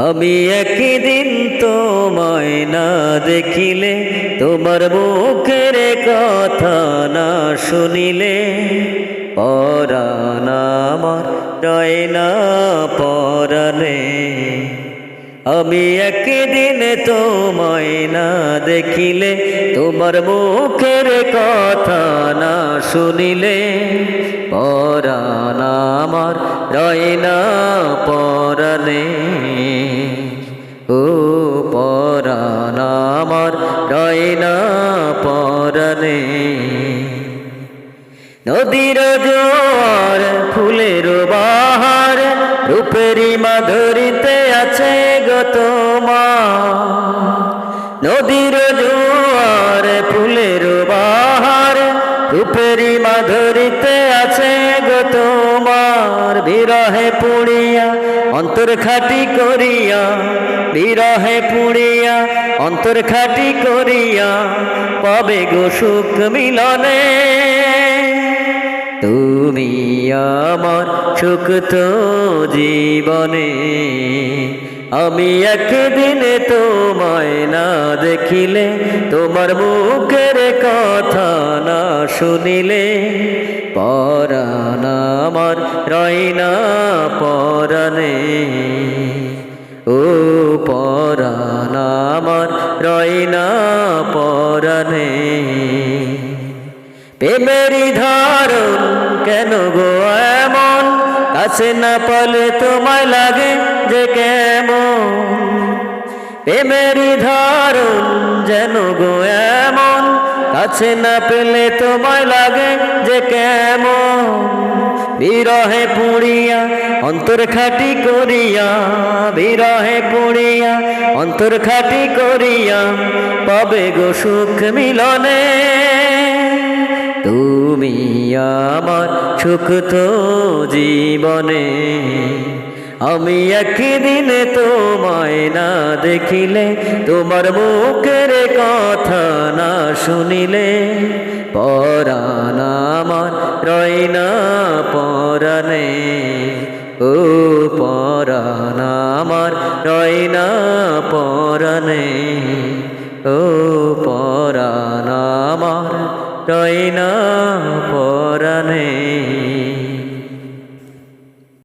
আমি একদিন তোমায় না দেখিলে, তোমার মুখের কথা না শুনিলে, পরাণ আমার রয় না পরাণে। আমি একদিন তোমায় না দেখিলে, তোমার মুখের কথা না শুনিলে, পরাণ আমার রয় না পরাণে। ও পরাণ আমার রয় না পরাণে। নদীর জোয়ার ফুলের বাহার, রূপেরই মাধুরীতে আছে গো তোমার। নদীর জোয়ার ফুলের বাহার, রূপেরই মাধুরীতে আছে গো তোমার। বিরহে পুড়িয়া অন্তর খাটি করিয়া, বিরহে পুড়িয়া অন্তর খাটি করিয়া, পাবে গো সুখ মিলনে। তুমি আমার সুখ তো জীবনে। আমি একদিন তোমায় না দেখিলে, তোমার মুখের কথা না শুনিলে, পরাণ আমার রয় না পরাণে। ও পরাণ আমার রয় না পরাণে। প্রেমেরই ধারণ কেন গো এমন, কাছে না পালে তোমায় লাগে যে কেমন। প্রেমেরই ধারণ যেন গো এমন, কাছে না পেলে তোমায় লাগে যে কেমন। বিরহে পুড়িয়া অন্তর খাটি করিয়া, বিরহে পুড়িয়া অন্তর খাটি করিয়া, পাবে গো সুখ মিলনে। তুমি আমার সুখ তো জীবনে। আমি একদিন তোমায় না দেখিলে, তোমার মুখের কথা না শুনিলে, পরাণ আমার রয় না পরাণে। ও পরাণ আমার রয় না পরাণে। ও পরাণ আমার রয় না